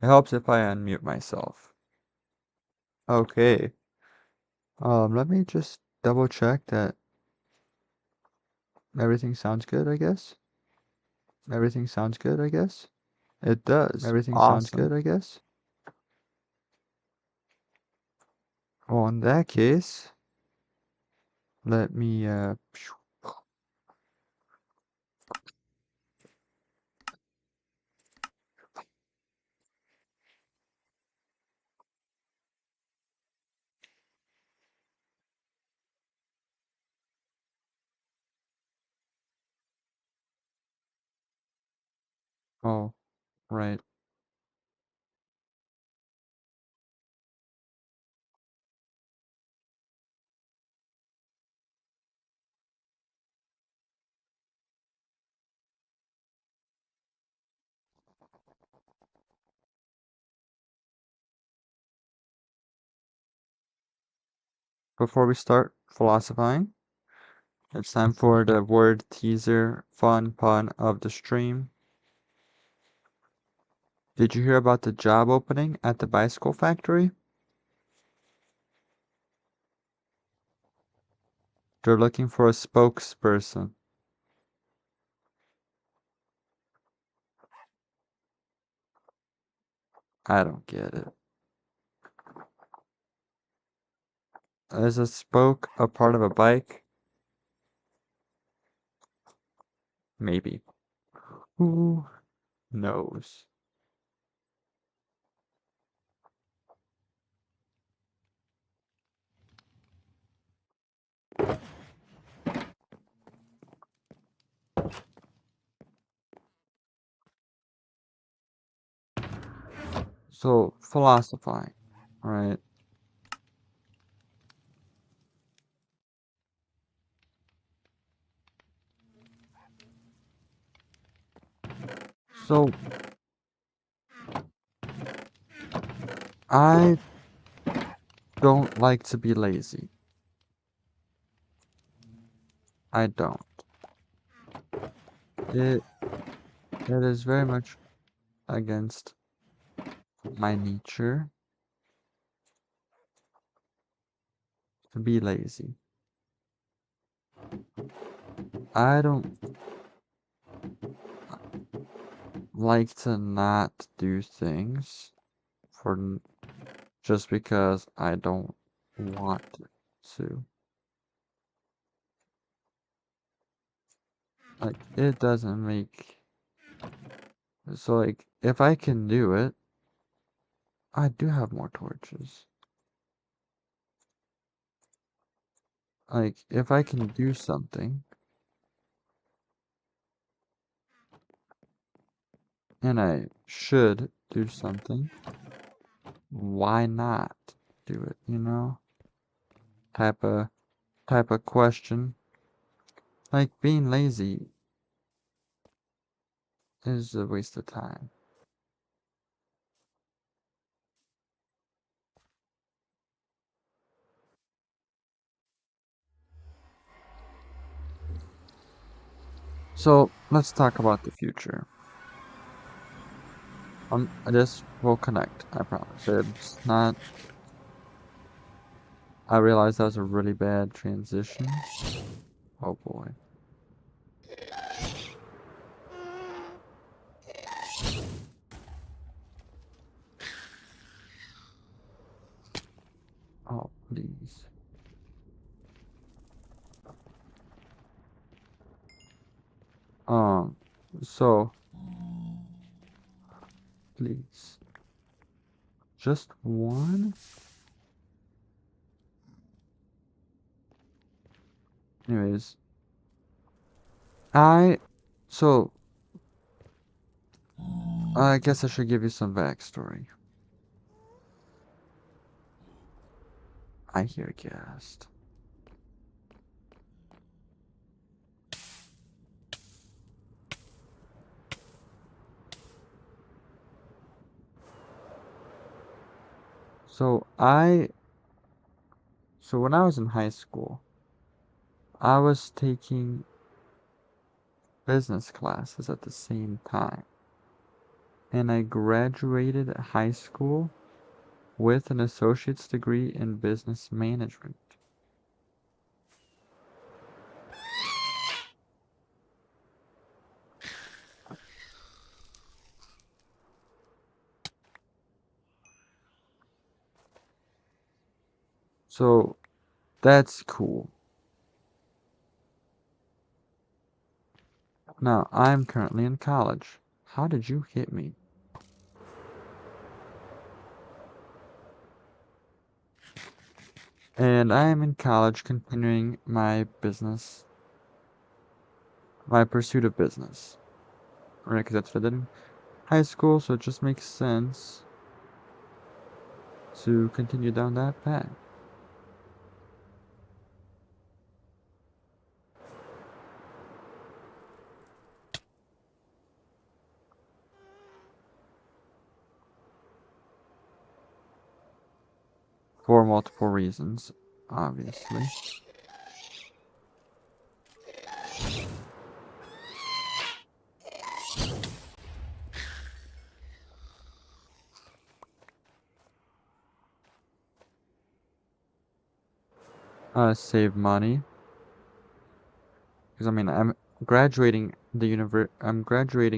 It helps if I unmute myself. Okay. Let me just double check that everything sounds good, I guess. Everything sounds good, I guess. It does. Everything sounds good, I guess. Well, in that case, let me oh, right. Before we start philosophizing, it's time for the word teaser fun pun of the stream. Did you hear about the job opening at the bicycle factory? They're looking for a spokesperson. I don't get it. Is a spoke a part of a bike? Maybe. Who knows? So, philosophizing, right? So, I don't like to be lazy. I don't. It it is very much against my nature to be lazy. I don't like to not do things for just because I don't want to. Like, it doesn't make so like if I can do it, I do have more torches. Like, if I can do something and I should do something, why not do it, you know? Type of type of question. Like, being lazy is a waste of time. So let's talk about the future. This will connect, I promise. It's not. I realized that was a really bad transition. Oh boy. Oh, please. Um, so, please. Just one? Anyways, I. So, I guess I should give you some backstory. I hear a guest. So, So when I was in high school, I was taking business classes at the same time. and I graduated high school with an associate's degree in business management. So that's cool. Now, I'm currently in college. How did you hit me? And I am in college continuing my pursuit of business. Right, because that's what I did in high school, so it just makes sense to continue down that path. For multiple reasons, obviously. Save money. Because I mean, I'm graduating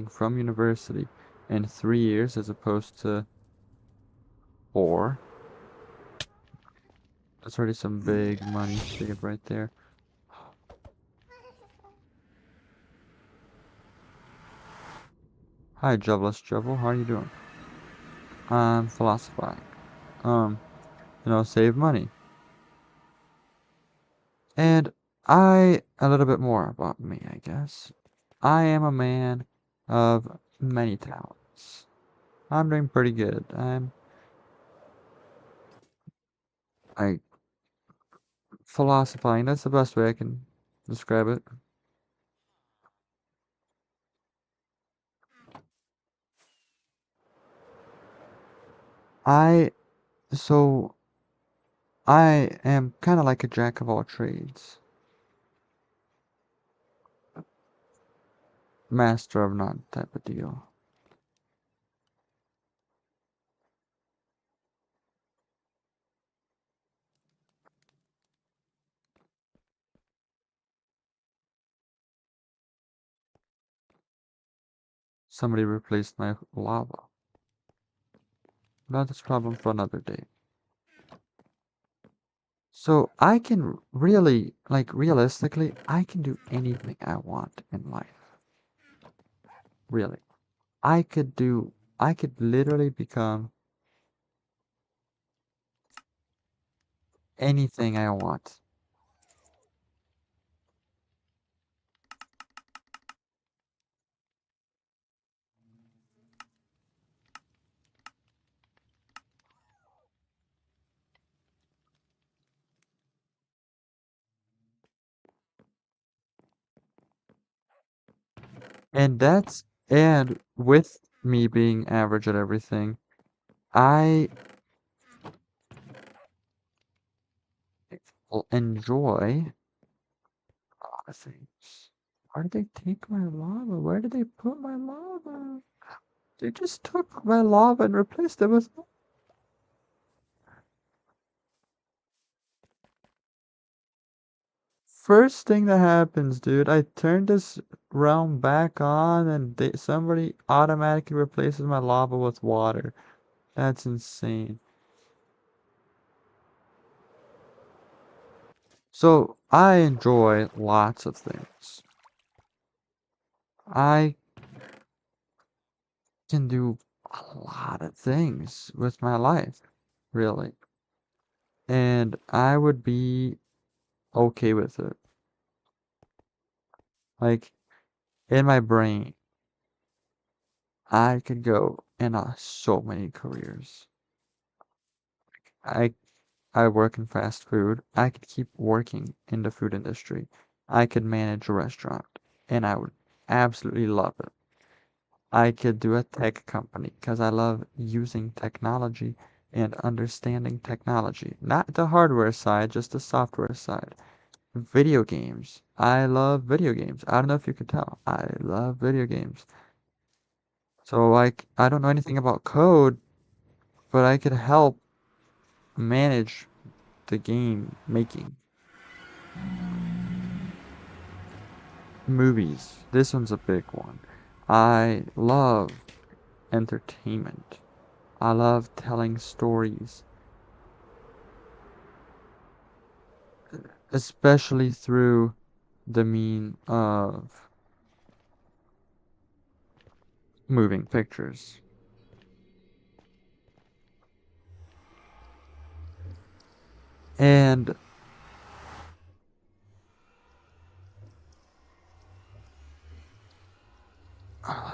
from university in 3 years as opposed to 4. That's already some big money saved right there. Hi, Jobless Jubble. How are you doing? I'm philosophizing. Um, save money. And a little bit more about me, I guess. I am a man of many talents. I'm doing pretty good. I philosophizing. That's the best way I can describe it. I so I am kind of like a jack of all trades, master of none type of deal. Somebody replaced my lava. That's a problem for another day. So I can really, like realistically, I can do anything I want in life. Really. I could literally become anything I want. And with me being average at everything, I will enjoy a lot of things. Why did they take my lava? Where did they put my lava? They just took my lava and replaced it with. First thing that happens, dude, I turn this realm back on and somebody automatically replaces my lava with water. That's insane. So, I enjoy lots of things. I can do a lot of things with my life, really. And I would be okay with it. Like, in my brain, I could go in so many careers. I I work in fast food. I could keep working in the food industry. I could manage a restaurant, and I would absolutely love it. I could do a tech company because I love using technology and understanding technology. Not the hardware side, just the software side. Video games. I love video games. I don't know if you can tell. I love video games. So like I don't know anything about code, but I could help manage the game making. Movies. This one's a big one. I love entertainment. I love telling stories, especially through the mean of moving pictures. And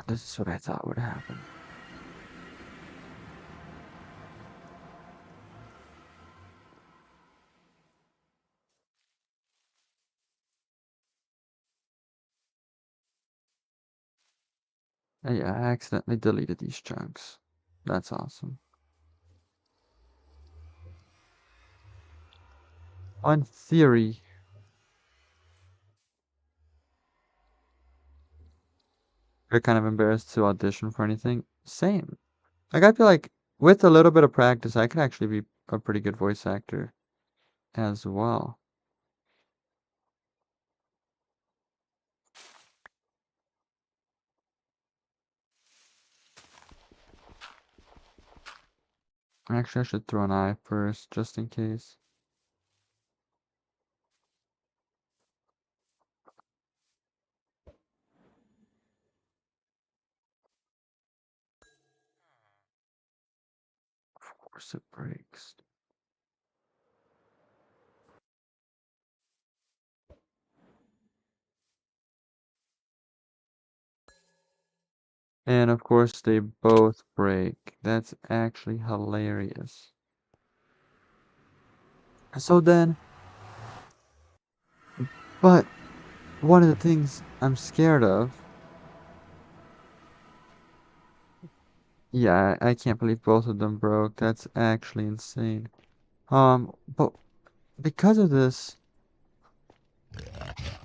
this is what I thought would happen. Yeah, I accidentally deleted these chunks. That's awesome. On theory, you're kind of embarrassed to audition for anything. Same. Like, I feel like with a little bit of practice, I could actually be a pretty good voice actor as well. Actually, I should throw an eye first, just in case. Of course it breaks. And of course, they both break. That's actually hilarious. So then, but one of the things I'm scared of, yeah, I can't believe both of them broke. That's actually insane. But because of this,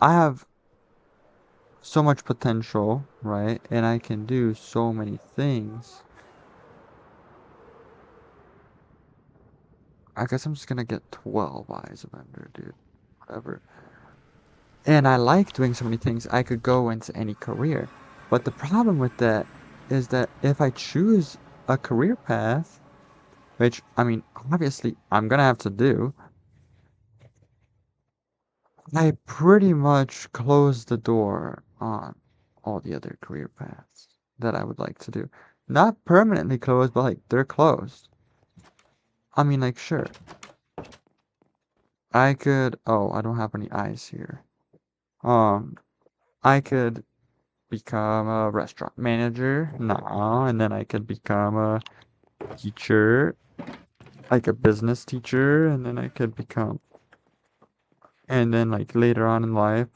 I have so much potential, right? And I can do so many things. I guess I'm just gonna get 12 eyes of Ender, dude. Whatever. And I like doing so many things. I could go into any career. But the problem with that is that if I choose a career path, which, I mean, obviously I'm gonna have to do, I pretty much close the door on all the other career paths that I would like to do. Not permanently closed, but like they're closed. I mean, like, sure, I could. Oh, I don't have any eyes here. Um, I could become a restaurant manager now, and then I could become a teacher, like a business teacher, and then I could become, and then like later on in life,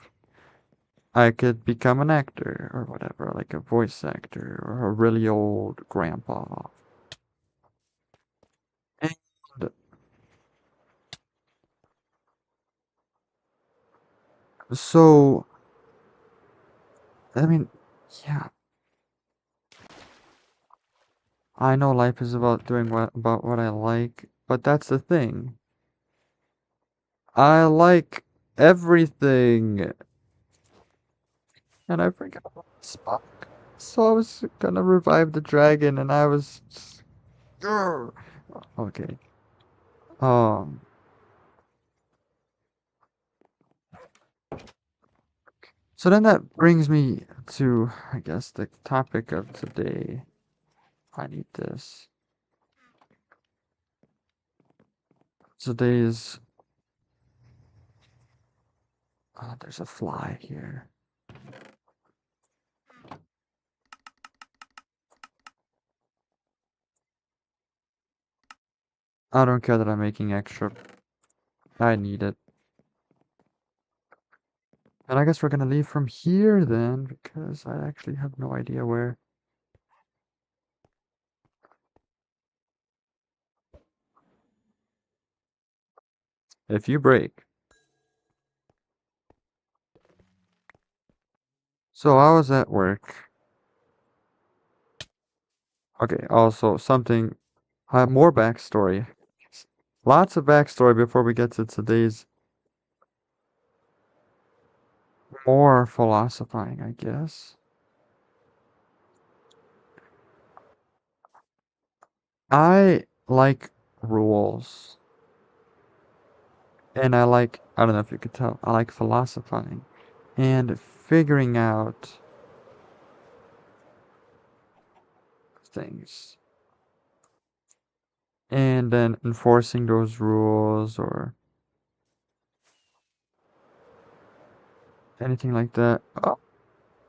I could become an actor or whatever, like a voice actor or a really old grandpa. And so, I mean, yeah, I know life is about doing what I like, but that's the thing. I like everything, and I forgot about Spock. So I was gonna revive the dragon, and I was. Grr. Okay. Um. So then that brings me to, I guess, the topic of today. I need this. Today's. There's a fly here. I don't care that I'm making extra. I need it. And I guess we're gonna leave from here then, because I actually have no idea where. If you break. So I was at work. Okay, also something, more backstory. Lots of backstory before we get to today's more philosophizing, I guess. I like rules, and I don't know if you could tell, I like philosophizing and figuring out things and then enforcing those rules or anything like that. Oh,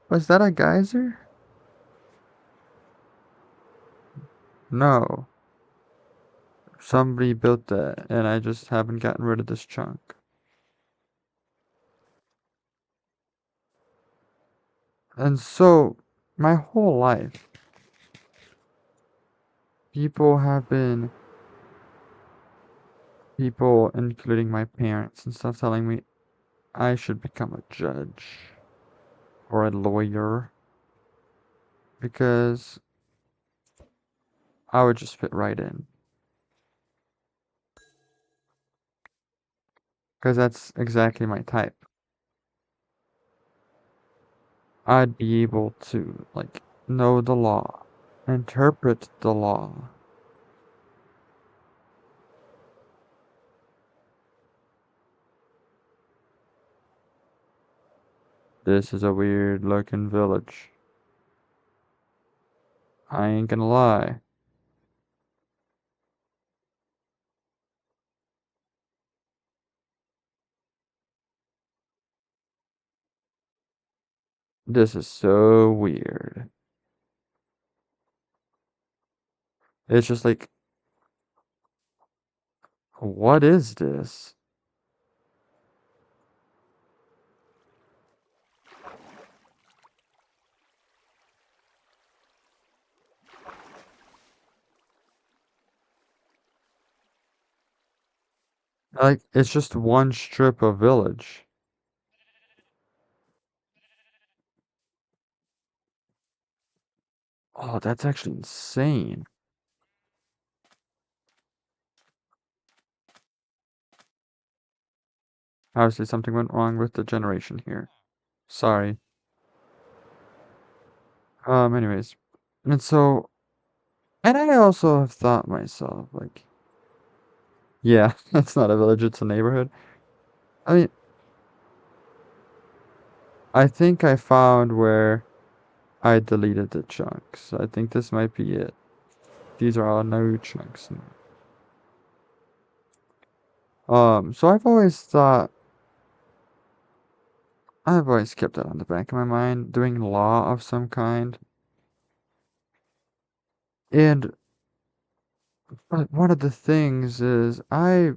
was that a geyser? No. Somebody built that, and I just haven't gotten rid of this chunk. And so, my whole life, people have been, people, including my parents and stuff, telling me I should become a judge or a lawyer because I would just fit right in. Because that's exactly my type. I'd be able to, like, know the law, interpret the law. This is a weird looking village. I ain't gonna lie. This is so weird. It's just like, what is this? Like, it's just one strip of village. Oh, that's actually insane. Obviously, something went wrong with the generation here. Sorry. Anyways. And so, and I also have thought myself, like, yeah, that's not a village, it's a neighborhood. I mean, I think I found where I deleted the chunks. I think this might be it. These are all new chunks. So I've always kept that on the back of my mind, doing law of some kind. And but one of the things is I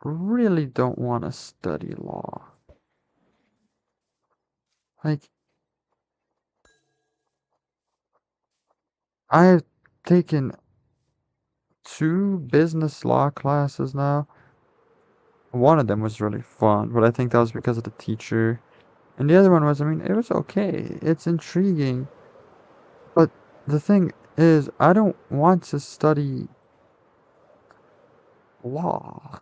really don't want to study law. Like, I've taken two business law classes now. One of them was really fun, but I think that was because of the teacher. And the other one was, I mean, it was okay. It's intriguing. But the thing is, I don't want to study law.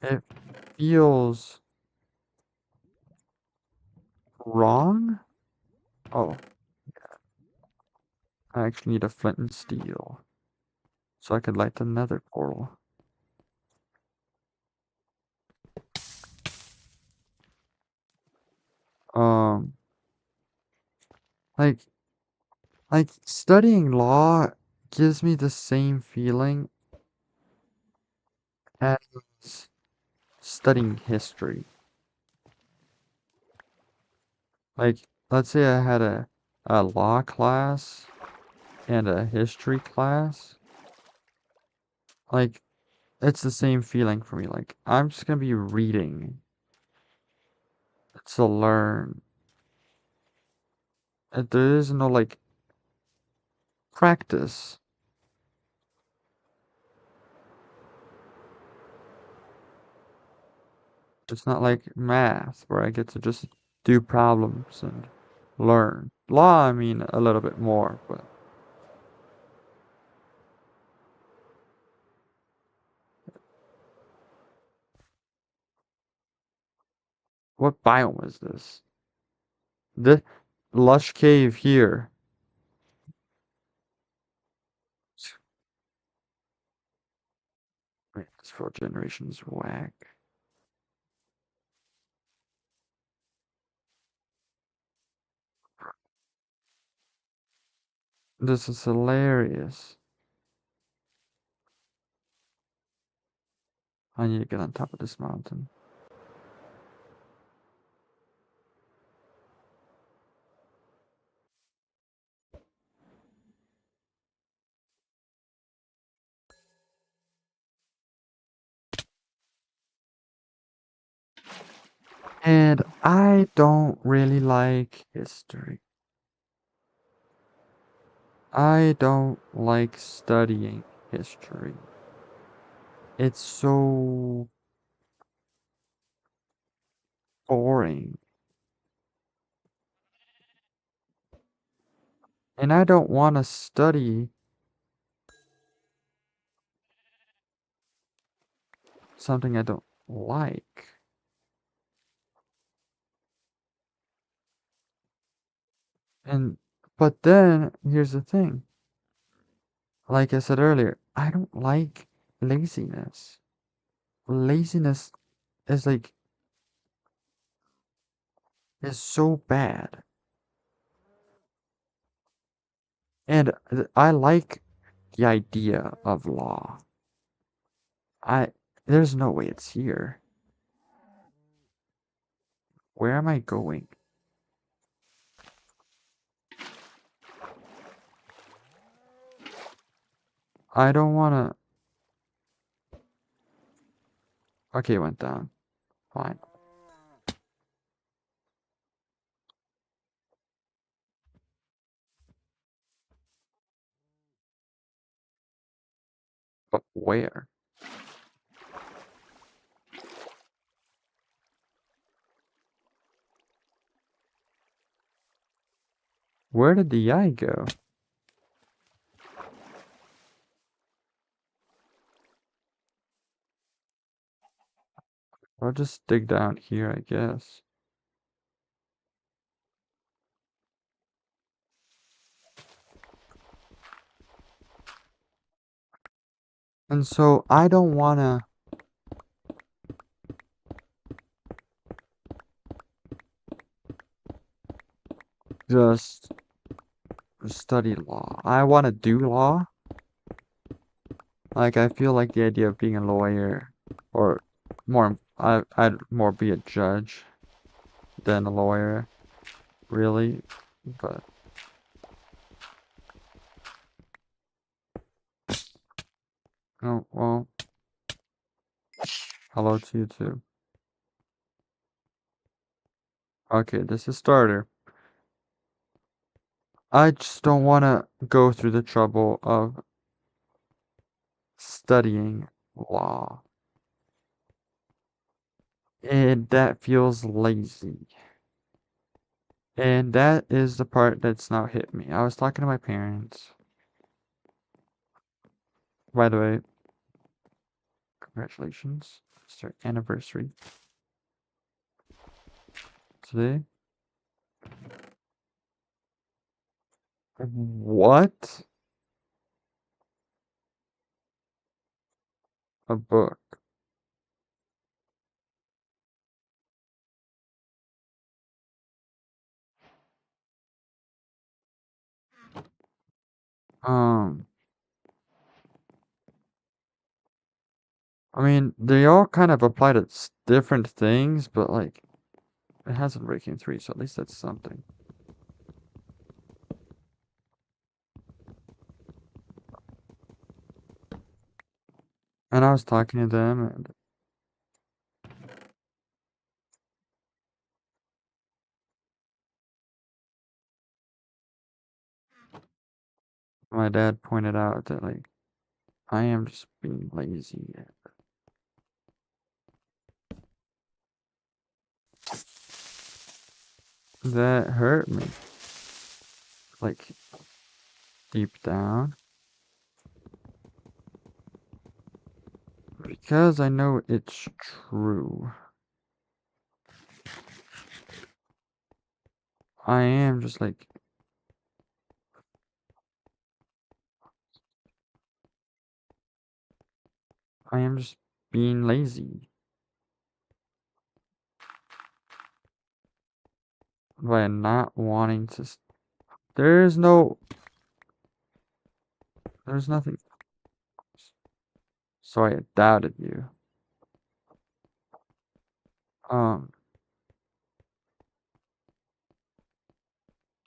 It feels wrong. Oh, I actually need a flint and steel so I could light the nether portal. Um, like, like studying law gives me the same feeling as studying history. Like, let's say I had a law class and a history class. Like, it's the same feeling for me. Like, I'm just gonna be reading to learn. There is no, like, practice. It's not like math where I get to just do problems and learn. Law, I mean, a little bit more, but What biome is this? The lush cave here. Wait, this 4th generation is whack. This is hilarious. I need to get on top of this mountain. And I don't really like history. I don't like studying history. It's so boring. And I don't want to study something I don't like. And but then here's the thing. Like I said earlier, I don't like laziness. Laziness is like is so bad. And I like the idea of law. I there's no way it's here. Where am I going? I don't wanna. Okay, it went down. Fine. But where? Where did the eye go? I'll just dig down here, I guess. And so I don't wanna just study law. I wanna do law. Like I feel like the idea of being a lawyer, or I'd more be a judge than a lawyer, really. But oh well. Hello to you too. Okay, this is starter. I just don't want to go through the trouble of studying law. And that feels lazy. And that is the part that's now hit me. I was talking to my parents. By the way, congratulations. It's their anniversary today. What? A book. Um, I mean, they all kind of apply to different things, but like, it has a Breaking 3, so at least that's something. And I was talking to them, and my dad pointed out that, like, I am just being lazy. That hurt me, like, deep down. Because I know it's true. I am just like, I am just being lazy by not wanting to. There's no, there's nothing. Sorry, I doubted you. Um,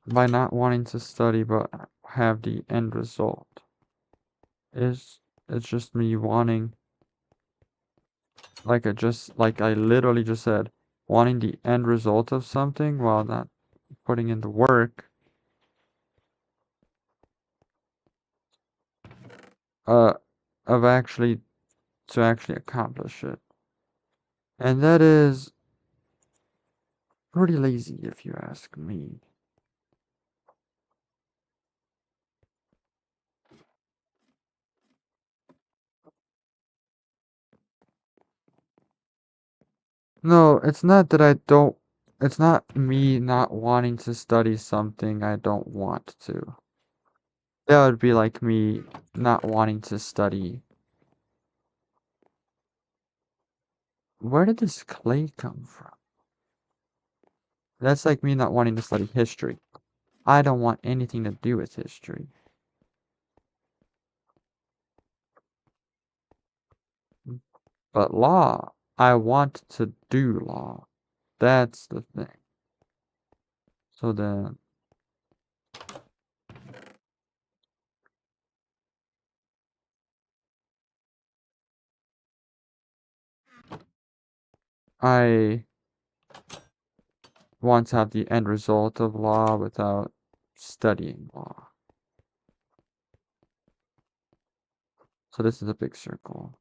by not wanting to study but have the end result is it's just me wanting, like I literally just said, wanting the end result of something while not putting in the work uh of actually to actually accomplish it. And that is pretty lazy if you ask me. No, it's not that I don't, it's not me not wanting to study something I don't want to. That would be like me not wanting to study. Where did this clay come from? That's like me not wanting to study history. I don't want anything to do with history. But law, I want to do law. That's the thing. So then I want to have the end result of law without studying law. So this is a big circle.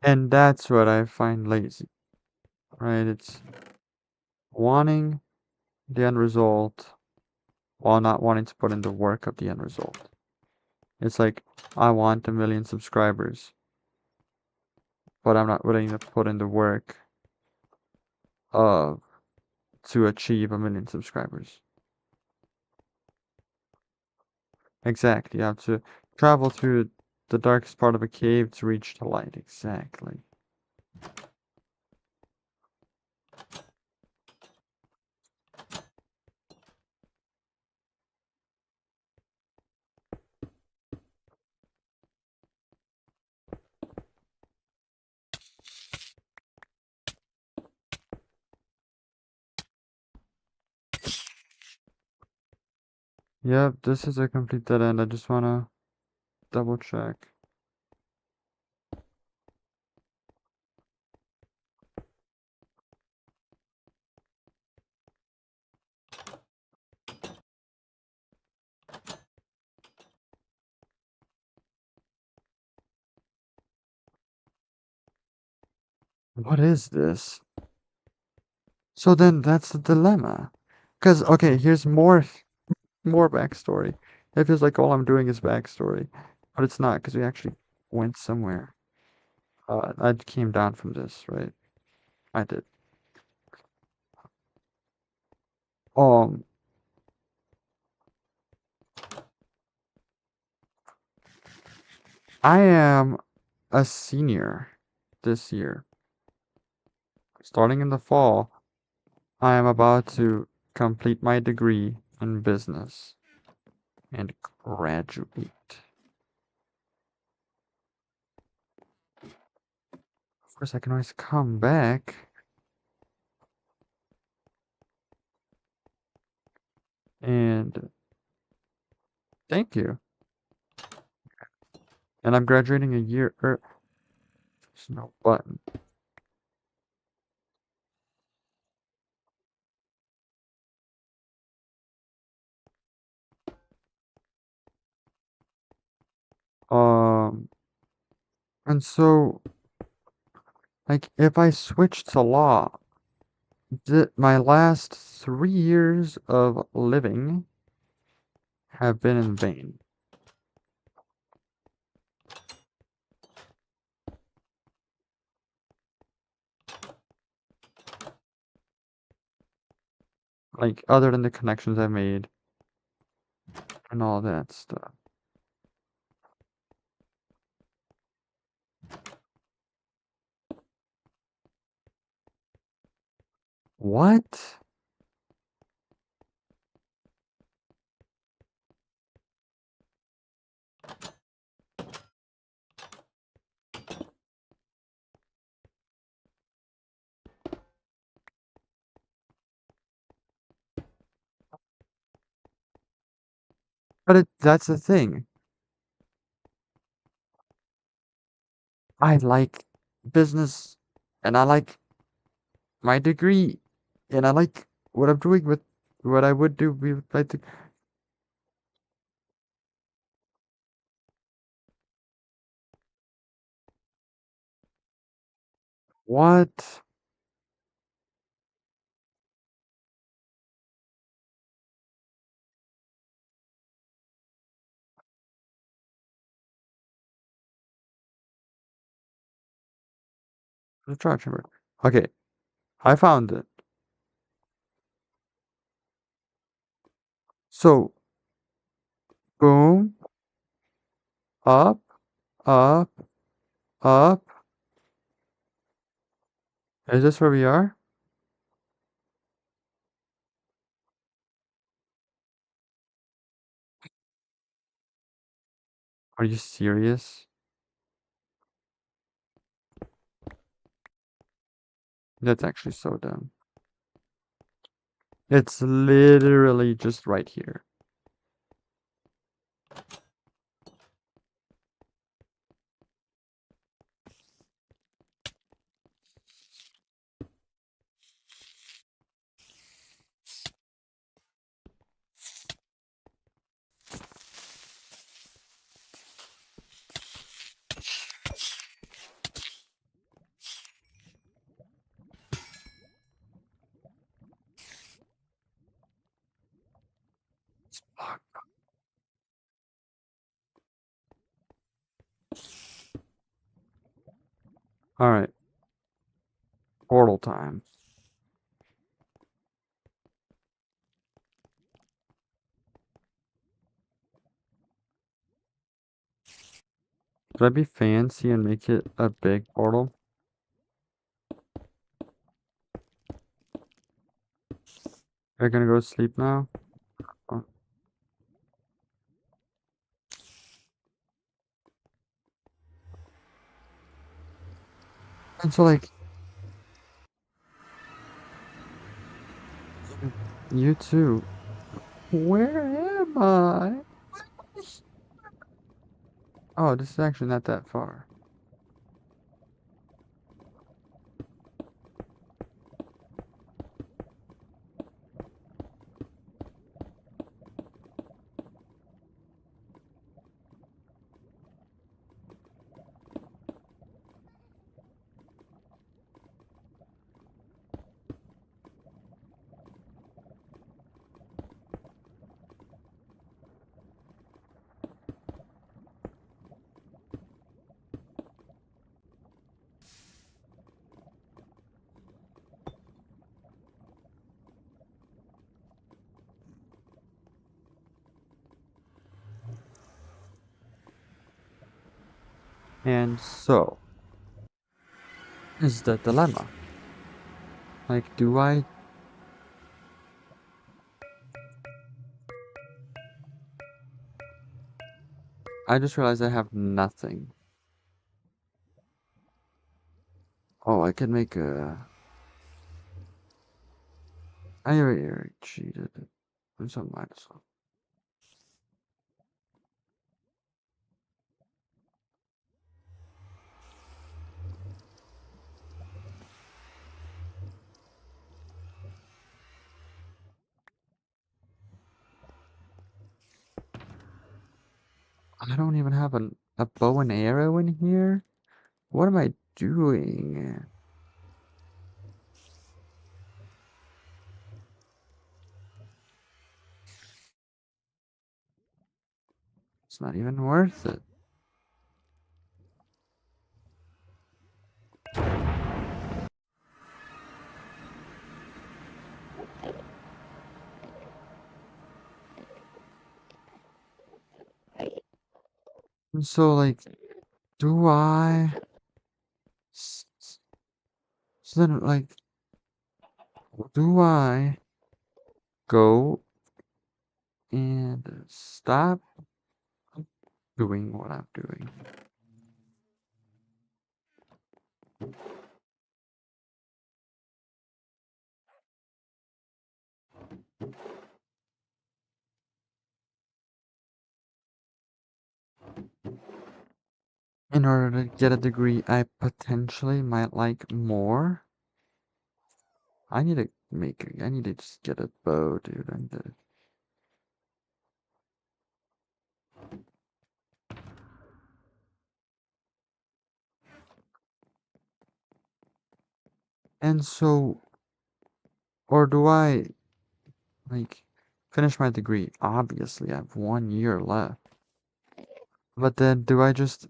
And that's what I find lazy, right? It's wanting the end result while not wanting to put in the work of the end result. It's like, I want 1 million subscribers, but I'm not willing to put in the work of to achieve 1 million subscribers. Exactly, you have to travel through the darkest part of a cave to reach the light. Exactly. Yep, this is a complete dead end. I just wanna double check. What is this? So then that's the dilemma. Cause okay, here's more backstory. It feels like all I'm doing is backstory, but it's not because we actually went somewhere. I came down from this, right? I did. Um, I am a senior this year. Starting in the fall, I am about to complete my degree in business and graduate. Of course, I can always come back and thank you. And I'm graduating a year. There's no button. Um, and so Like, if I switch to law, my last 3 years of living have been in vain. Like, other than the connections I made and all that stuff. What? But that's the thing. I like business, and I like my degree, and I like what I'm doing with what I would do with my What? The charge number. Okay, I found it. So, boom, up, up, up. Is this where we are? Are you serious? That's actually so dumb. It's literally just right here. Fuck. Alright, portal time. Should I be fancy and make it a big portal? Are you gonna go to sleep now? Oh. And so, like, you too. Where am I? Oh, this is actually not that far. And so, is the dilemma. Like, do I? I just realized I have nothing. Oh, I could make a. I already cheated. So might as well. I don't even have a bow and arrow in here. What am I doing? It's not even worth it. And so, like, do I... So then, like, do I go and stop doing what I'm doing? In order to get a degree I potentially might like more? I need to I need to just get a bow, dude. I need to... And so, or do I, like, finish my degree? Obviously, I have 1 year left. But then do I just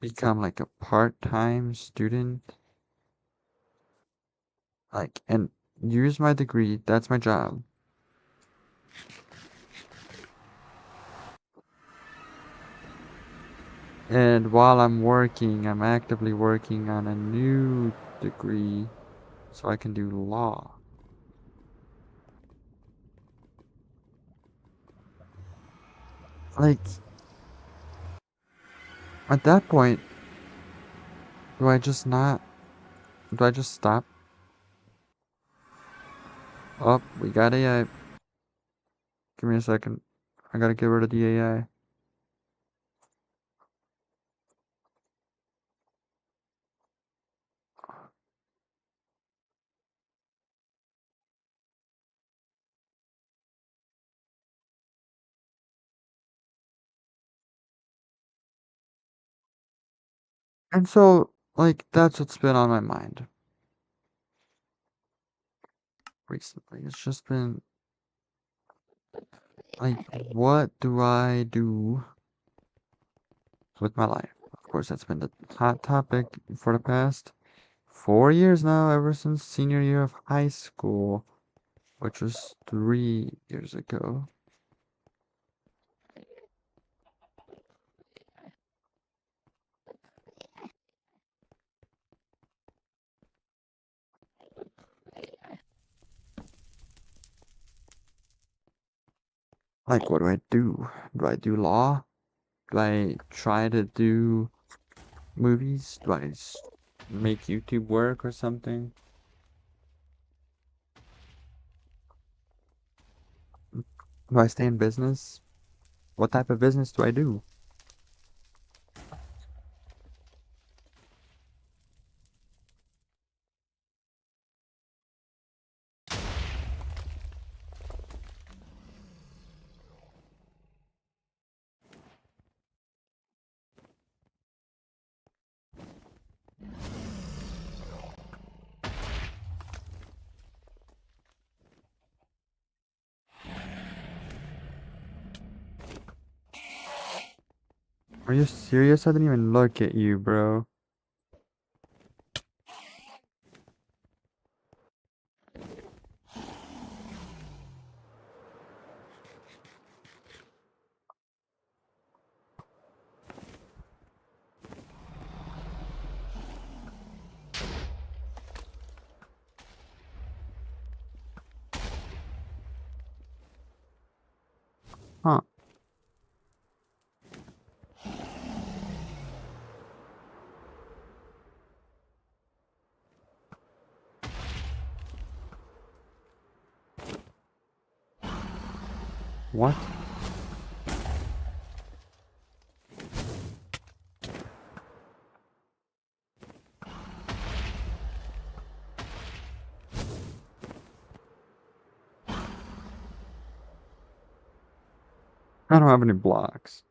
become like a part-time student? Like, and use my degree, that's my job. And while I'm working, I'm actively working on a new degree so I can do law. Like, at that point, do I just not, do I just stop? Oh, we got AI. Give me a second. I gotta get rid of the AI. And so, like, that's what's been on my mind recently. It's just been, like, what do I do with my life? Of course, that's been the hot topic for the past 4 years now, ever since senior year of high school, which was 3 years ago. Like, what do I do? Do I do law? Do I try to do movies? Do I make YouTube work or something? Do I stay in business? What type of business do I do? Are you serious? I didn't even look at you, bro. Huh. What? I don't have any blocks.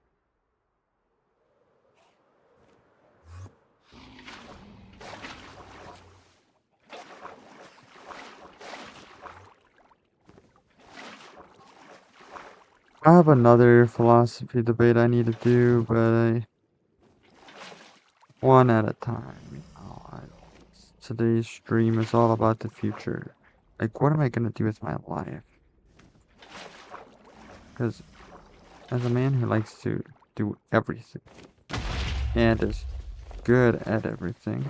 I have another philosophy debate I need to do, but one at a time. Today's stream is all about the future. Like, what am I gonna do with my life? Because as a man who likes to do everything and is good at everything,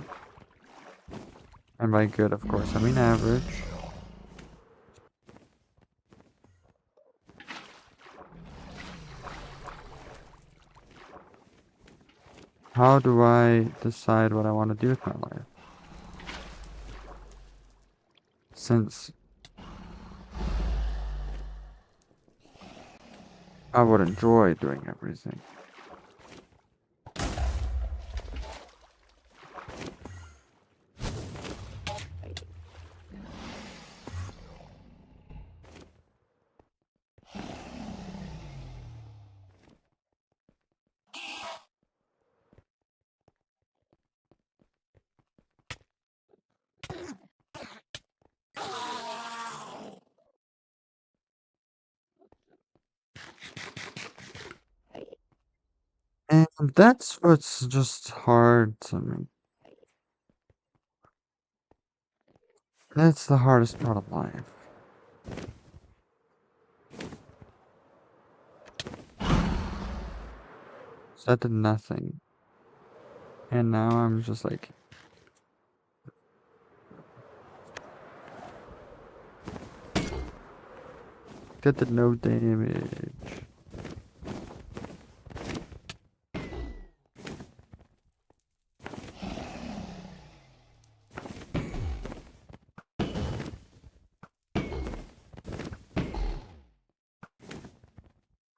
and by good, of course, I mean average. How do I decide what I want to do with my life? Since I would enjoy doing everything. And that's what's just hard to me. That's the hardest part of life. So I did nothing. And now I'm just like, that did no damage.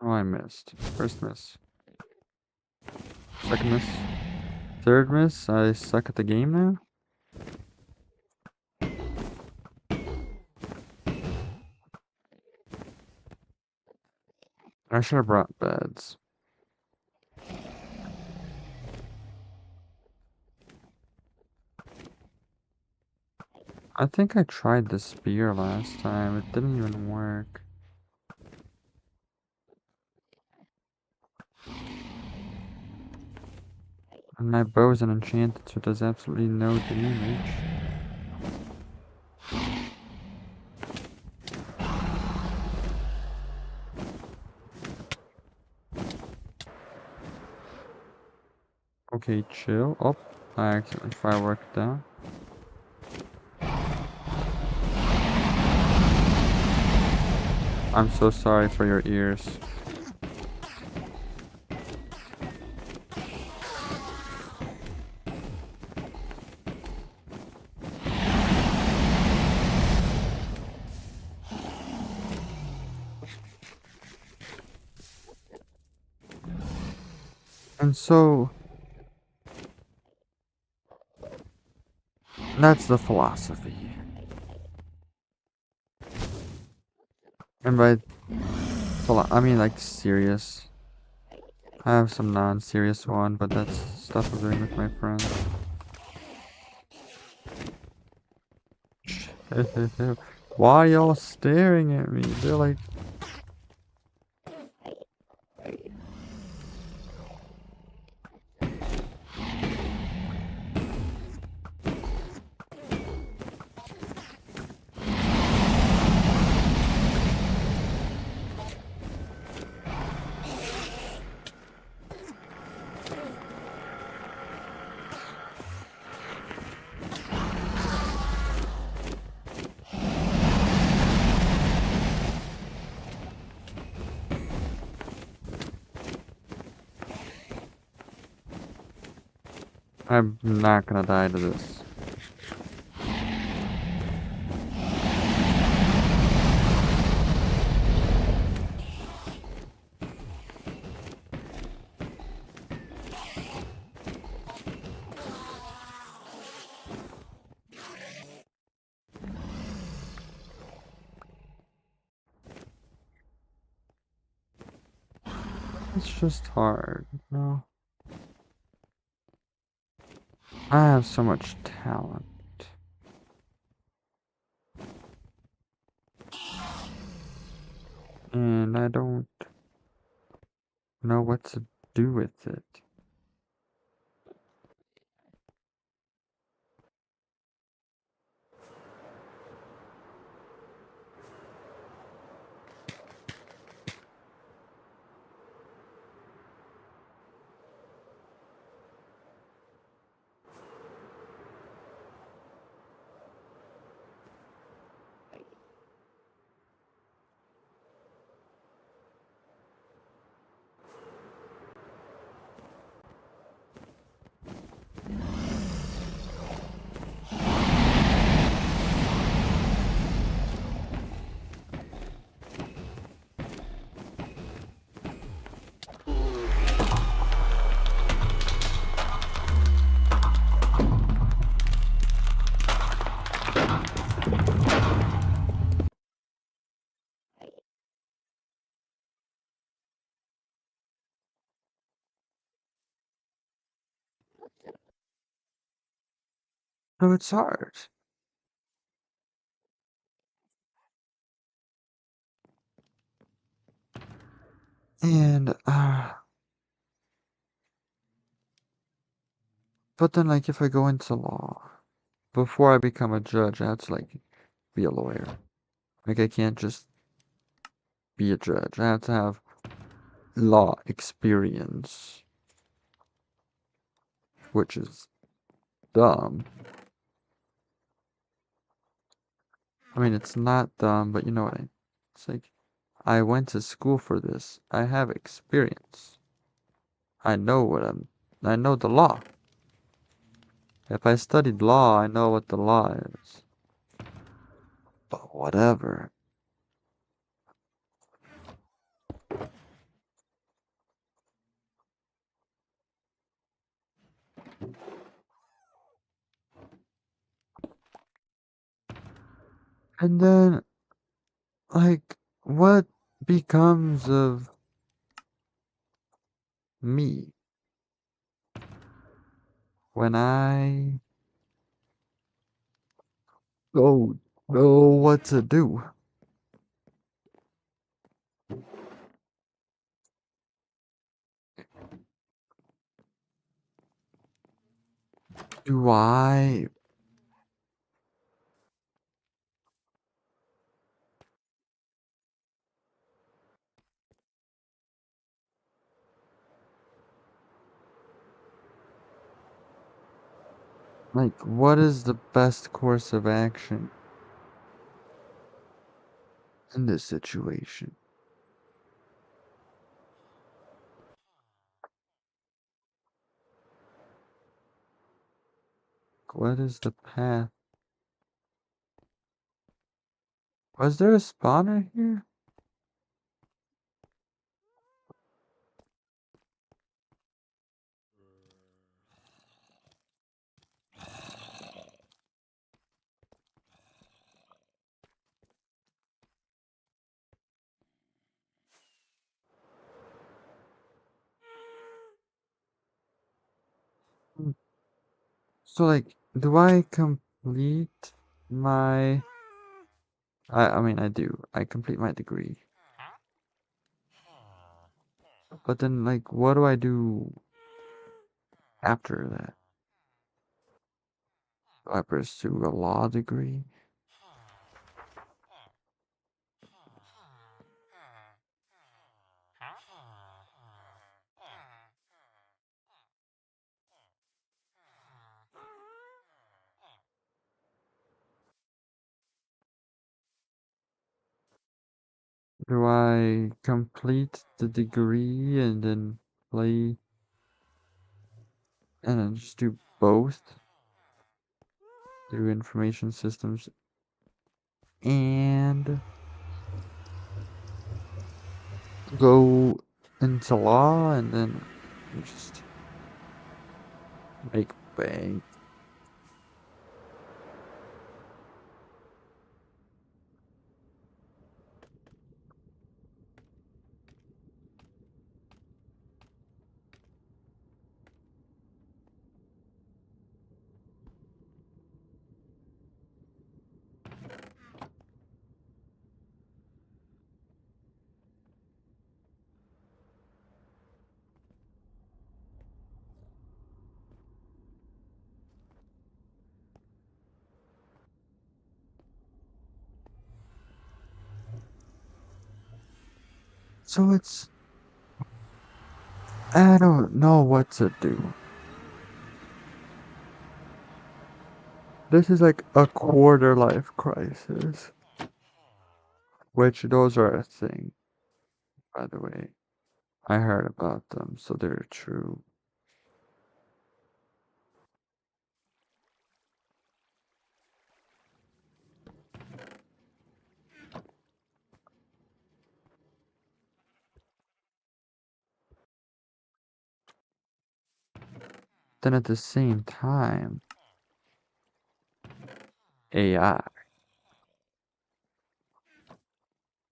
Oh, I missed. First miss. Second miss. Third miss. I suck at the game now? I should have brought beds. I think I tried the spear last time. It didn't even work. And my bow is an enchanted, so it does absolutely no damage. Okay, chill. Oh, I accidentally fireworked down. I'm so sorry for your ears. And so, that's the philosophy. And by I mean like serious. I have some non-serious one, but that's stuff I'm doing with my friends. Why y'all staring at me? They're like... I'm not gonna die to this. It's just hard, you know? I have so much talent. And I don't know what to do with it. No, it's hard. And, but then, like, if I go into law, before I become a judge, I have to, like, be a lawyer. Like, I can't just be a judge. I have to have law experience, which is dumb. I mean, it's not dumb, but you know what it's like, I went to school for this. I have experience. I know I know the law. If I studied law, I know what the law is. But whatever. And then, like, what becomes of me when I don't know what to do? Do I, like, what is the best course of action in this situation? What is the path? Was there a spawner here? Hmm. So, like, do I complete my... I mean, I do. I complete my degree. But then, like, what do I do after that? Do I pursue a law degree? Do I complete the degree and then play and then just do both? Do information systems and go into law and then just make bank. So it's, I don't know what to do. This is like a quarter life crisis, which those are a thing, by the way. I heard about them, so they're true. Then at the same time, AI,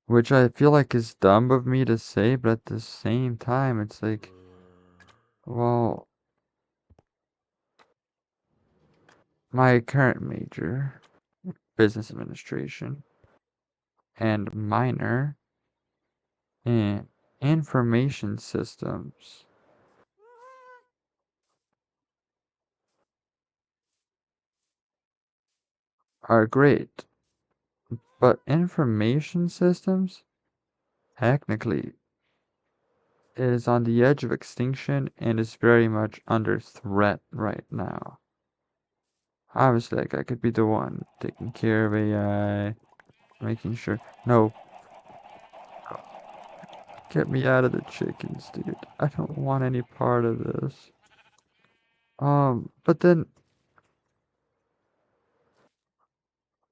which I feel like is dumb of me to say, but at the same time, it's like, well, my current major, business administration, and minor in information systems are great, but information systems technically is on the edge of extinction and is very much under threat right now. Obviously, like, I could be the one taking care of AI, making sure. No, get me out of the chickens, dude. I don't want any part of this. But then,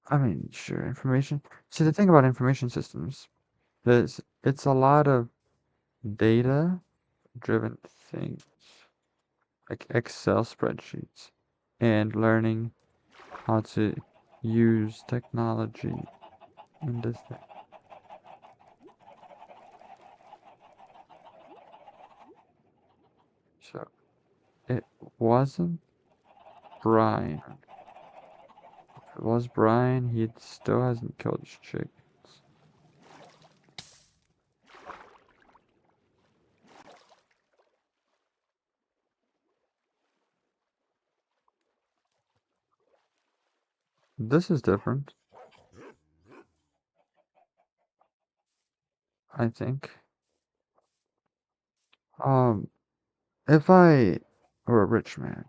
I mean, sure, information. See, the thing about information systems is it's a lot of data-driven things, like Excel spreadsheets, and learning how to use technology in this thing. So it wasn't Brian. If it was Brian, he still hasn't killed his chickens. This is different, I think. Um, if I were a rich man,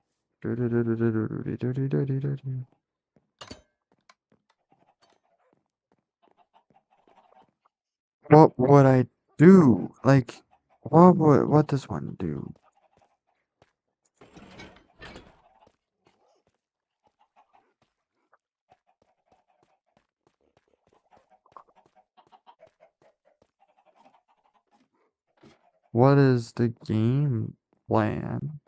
what would I do? Like, what does one do? What is the game plan?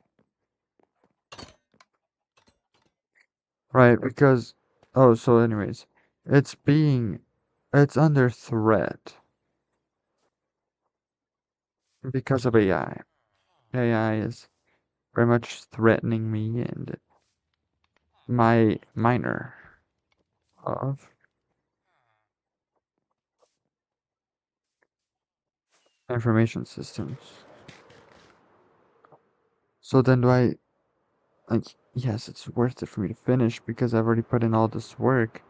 Right, because oh, so anyways, it's being it's under threat because of AI. AI is very much threatening me and my minor of information systems. So then do I like yes, it's worth it for me to finish because I've already put in all this work.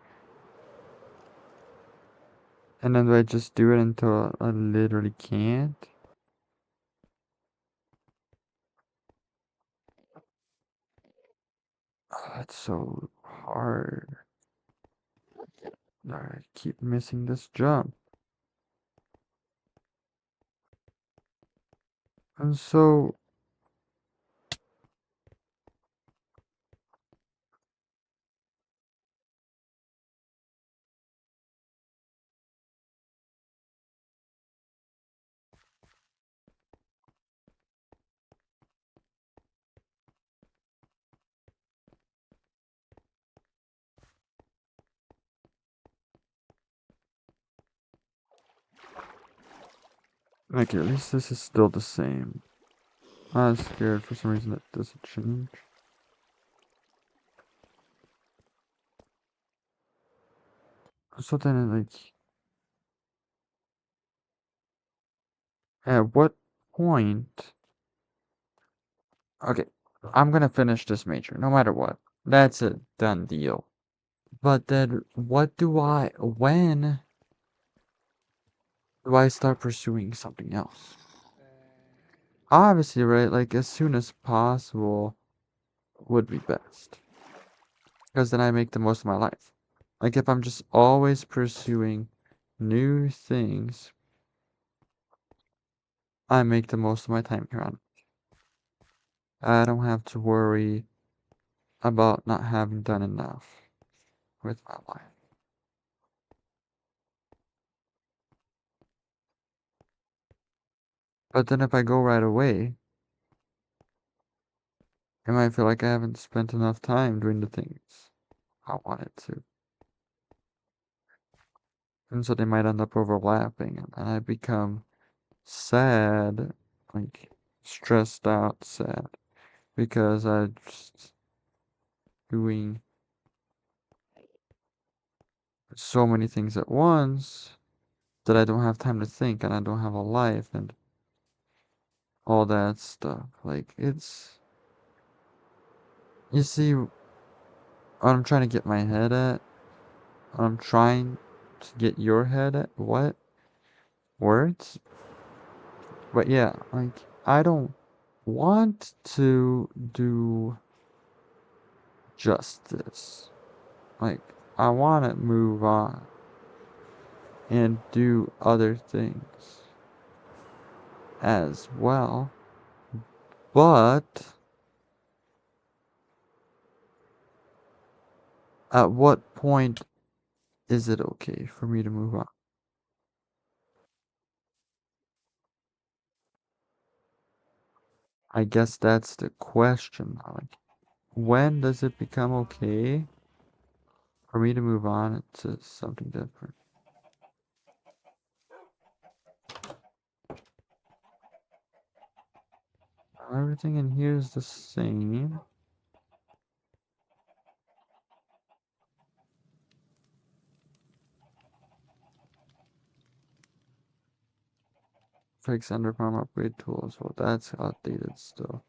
And then do I just do it until I literally can't? Oh, it's so hard. I keep missing this jump. And so like at least this is still the same. I was scared for some reason that doesn't change. So then like at what point okay, I'm gonna finish this major, no matter what. That's a done deal. But then what do I when do I start pursuing something else? Obviously, right? Like, as soon as possible would be best. Because then I make the most of my life. Like, if I'm just always pursuing new things, I make the most of my time here on. I don't have to worry about not having done enough with my life. But then if I go right away, I might feel like I haven't spent enough time doing the things I wanted to. And so they might end up overlapping, and I become sad, like stressed out, sad, because I'm just doing so many things at once that I don't have time to think and I don't have a life and all that stuff. Like, you see, what I'm trying to get my head at, what I'm trying to get your head at, what? Words? But yeah, like, I don't want to do justice. Like, I want to move on and do other things as well. But at what point is it okay for me to move on? I guess that's the question. Like, when does it become okay for me to move on to something different? Everything in here is the same. Fix underarm upgrade tools. Well, that's outdated still.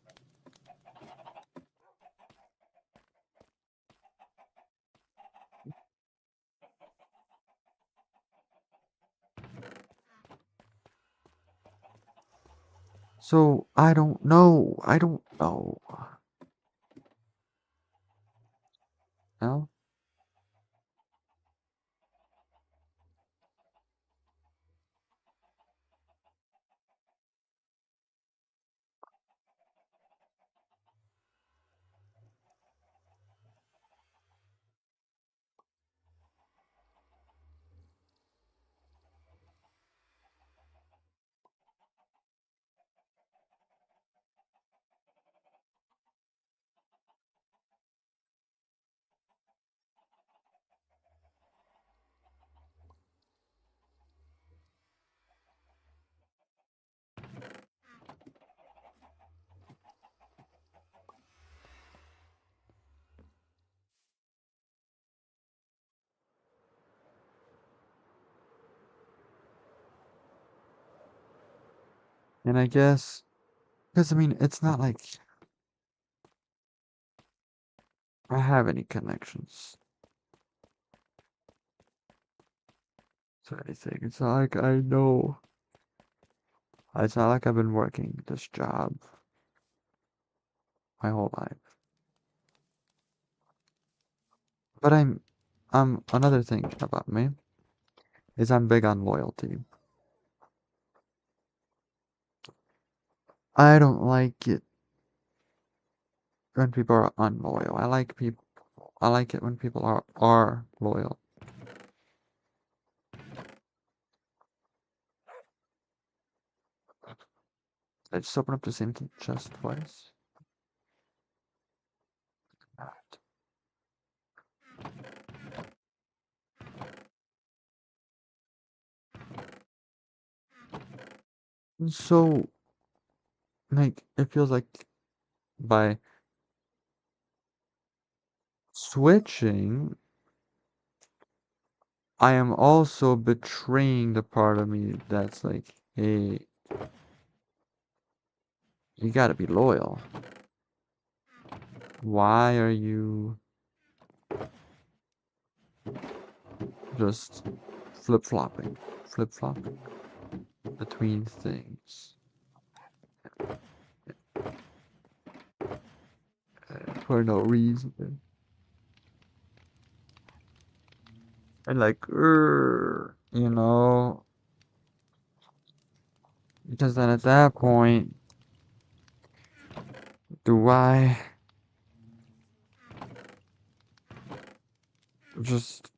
So, I don't know. I don't know. No? And I guess, because I mean, it's not like I have any connections to anything. It's not like I know. It's not like I've been working this job my whole life. But another thing about me is I'm big on loyalty. I don't like it when people are unloyal. I like it when people are loyal. I just open up the same chest twice. So, like, it feels like by switching, I am also betraying the part of me that's like, hey, you gotta be loyal. Why are you just flip-flopping? Flip-flopping? between things. For no reason. And like, you know, because then at that point, do I just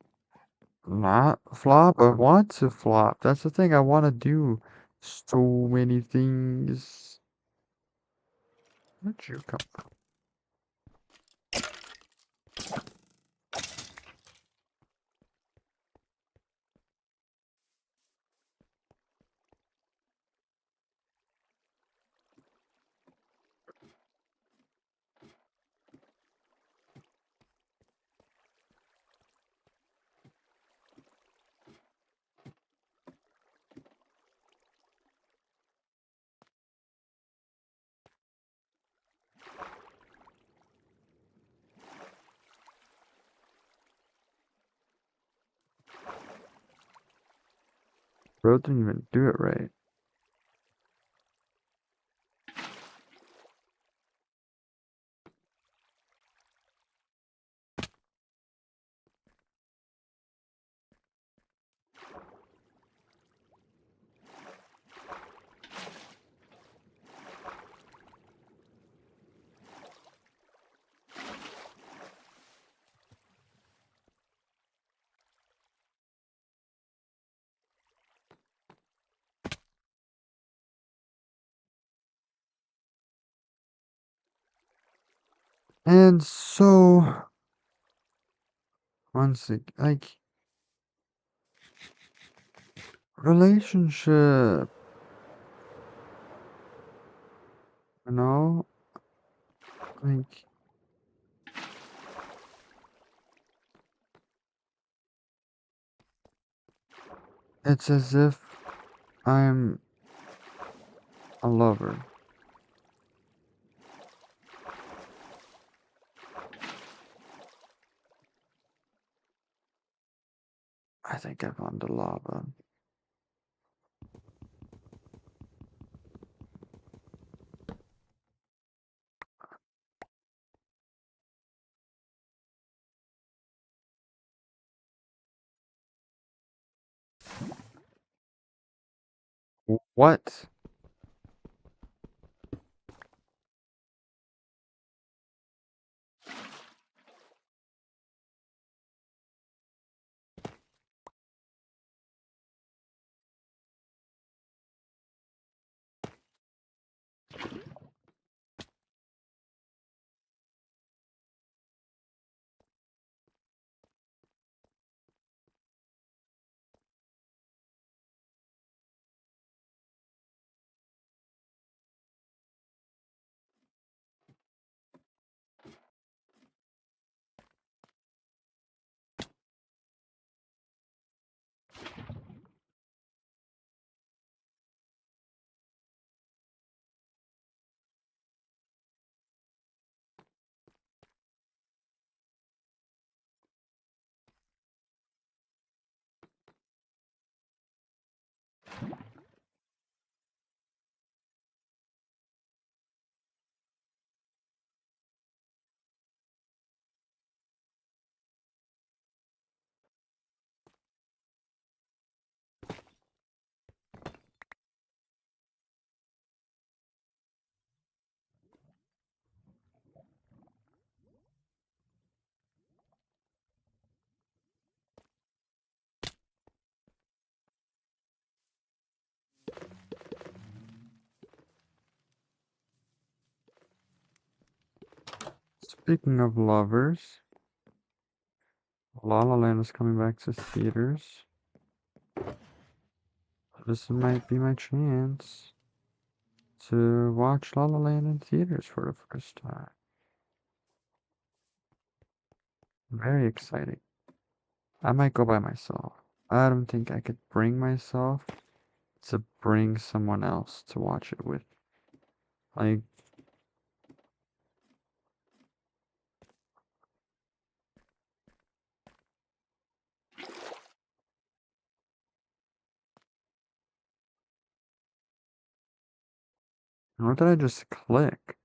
not flop? I want to flop. That's the thing. I want to do so many things. Where'd you come from? Bro didn't even do it right. And so, once again, like, relationship, you know? Like, it's as if I'm a lover. I think I found the lava. What? Speaking of lovers, La La Land is coming back to theaters. This might be my chance to watch La La Land in theaters for the first time. Very exciting. I might go by myself. I don't think I could bring myself to bring someone else to watch it with. Like, What did I just click?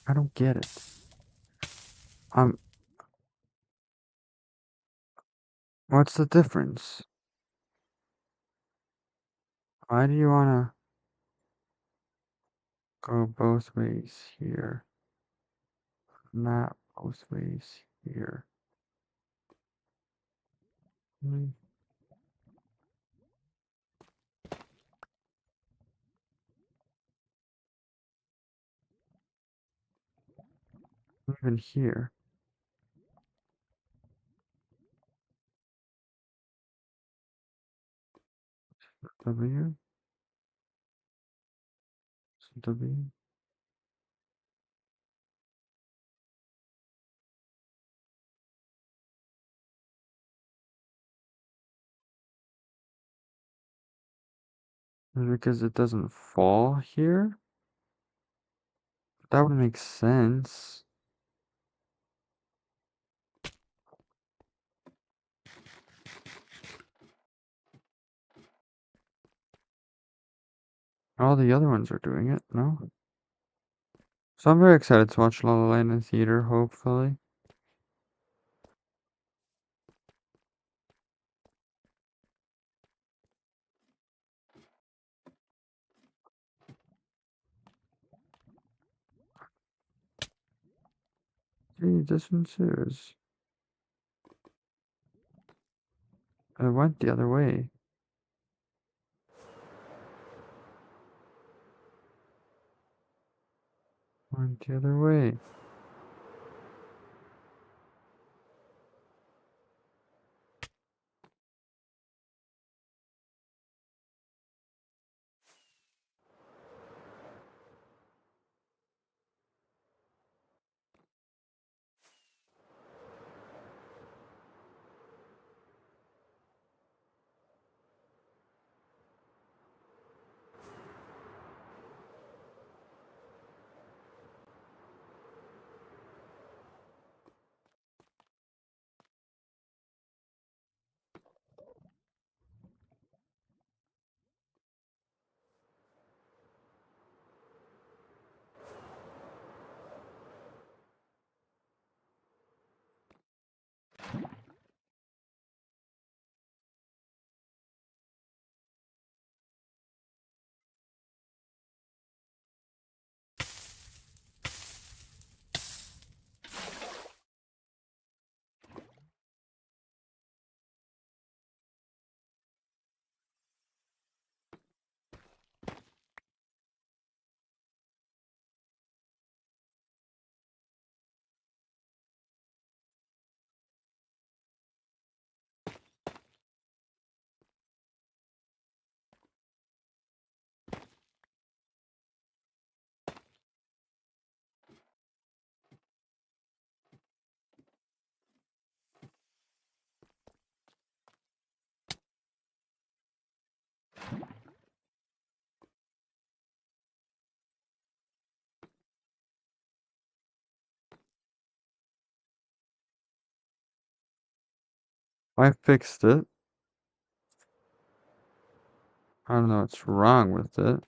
I don't get it. What's the difference? Why do you wanna go both ways here? Not both ways here. Hmm, even here. W? W? Because it doesn't fall here? That would make sense. All the other ones are doing it, no? So I'm very excited to watch La La Land in theater, hopefully. Gee, this ensues. It went the other way. Went the other way. I fixed it. I don't know what's wrong with it.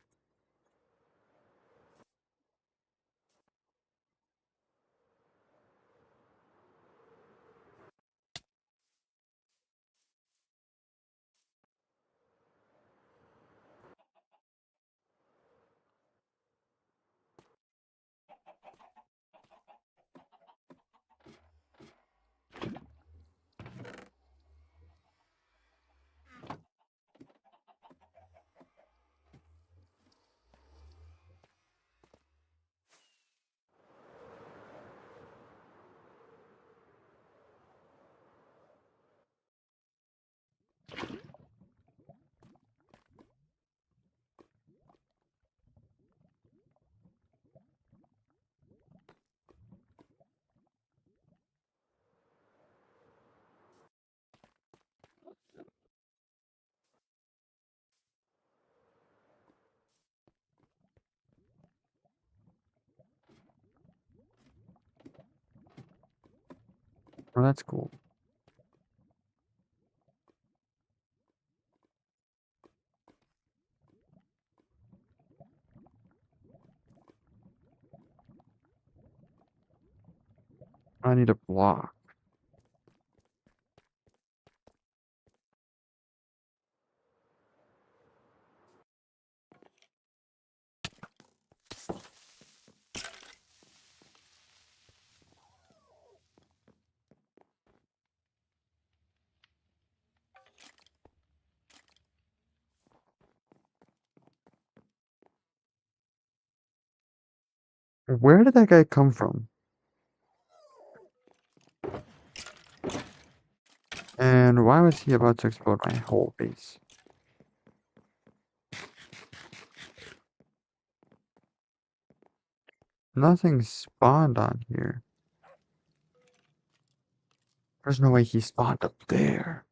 Well, that's cool. I need a block. Where did that guy come from? And why was he about to explode my whole base? Nothing spawned on here. There's no way he spawned up there.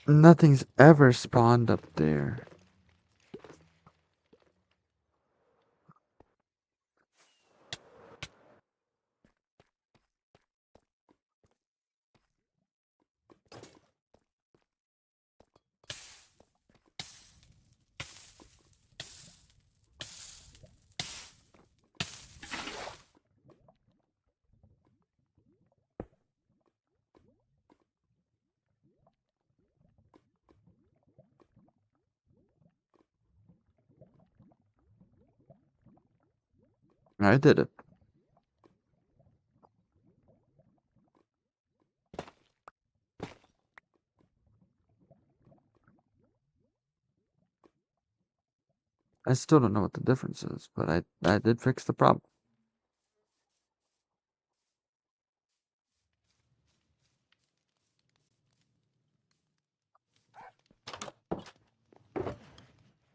Nothing's ever spawned up there. I did it. I still don't know what the difference is, but I did fix the problem.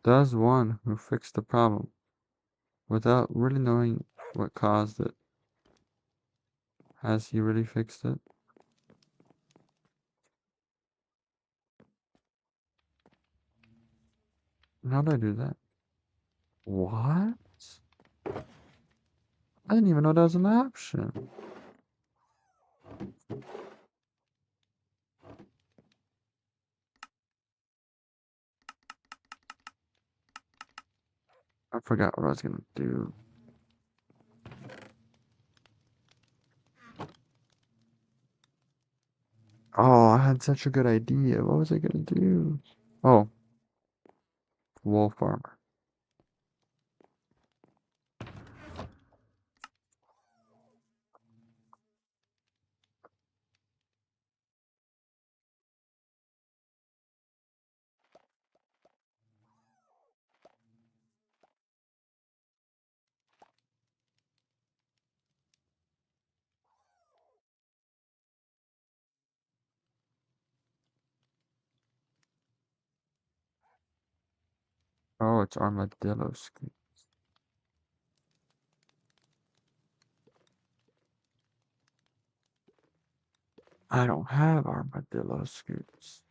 Does one who fixed the problem without really knowing what caused it. Has he really fixed it? How did I do that? What? I didn't even know that was an option. I forgot what I was gonna do. Oh, I had such a good idea. What was I gonna do? Oh, wolf armor. Oh, it's armadillo skin. I don't have armadillo scoots.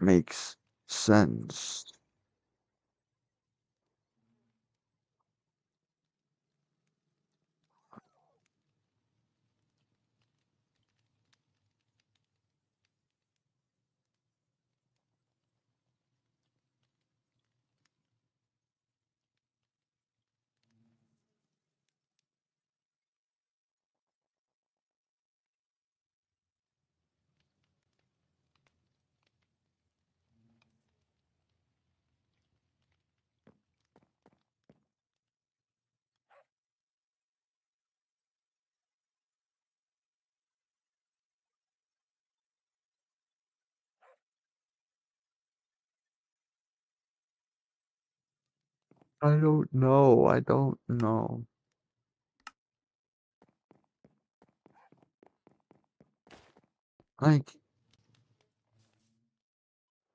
Makes sense. I don't know. I don't know. Like,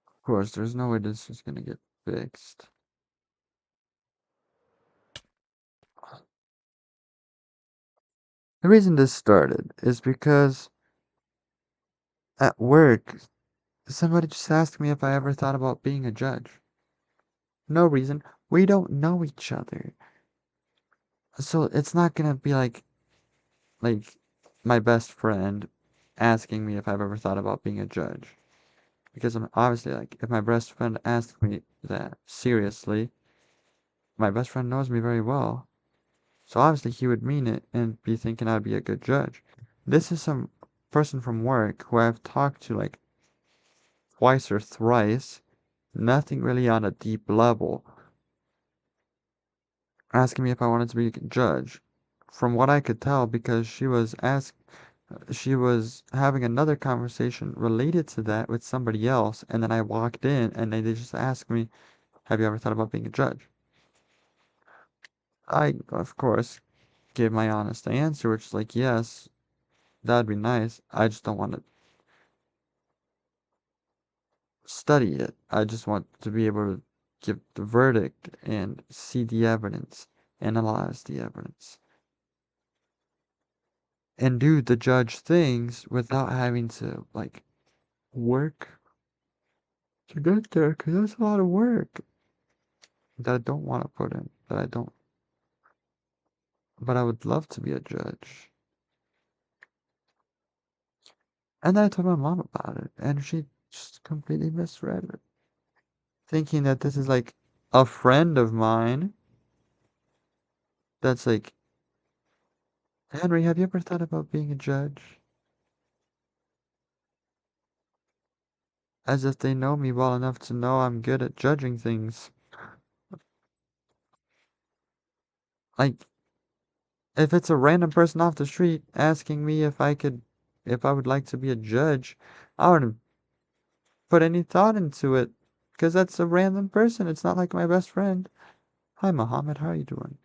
of course, there's no way this is gonna get fixed. The reason this started is because at work, somebody just asked me if I ever thought about being a judge. No reason We don't know each other. So it's not gonna be like my best friend asking me if I've ever thought about being a judge. Because I'm obviously like, if my best friend asks me that seriously, my best friend knows me very well. So obviously he would mean it and be thinking I'd be a good judge. This is some person from work who I've talked to like twice or thrice, nothing really on a deep level, asking me if I wanted to be a judge. From what I could tell, because she was having another conversation related to that with somebody else, and then I walked in and they just asked me, "Have you ever thought about being a judge?" I, of course, gave my honest answer, which is like, yes, that'd be nice. I just don't want to study it. I just want to be able to give the verdict and see the evidence, analyze the evidence, and do the judge things without having to, like, work to get there, because that's a lot of work that I don't want to put in, that I don't, but I would love to be a judge. And then I told my mom about it, and she just completely misread it, thinking that this is like a friend of mine that's like, Henry, have you ever thought about being a judge? As if they know me well enough to know I'm good at judging things. Like, if it's a random person off the street asking me if I would like to be a judge, I wouldn't put any thought into it. Because that's a random person. It's not like my best friend. Hi, Mohammed, how are you doing?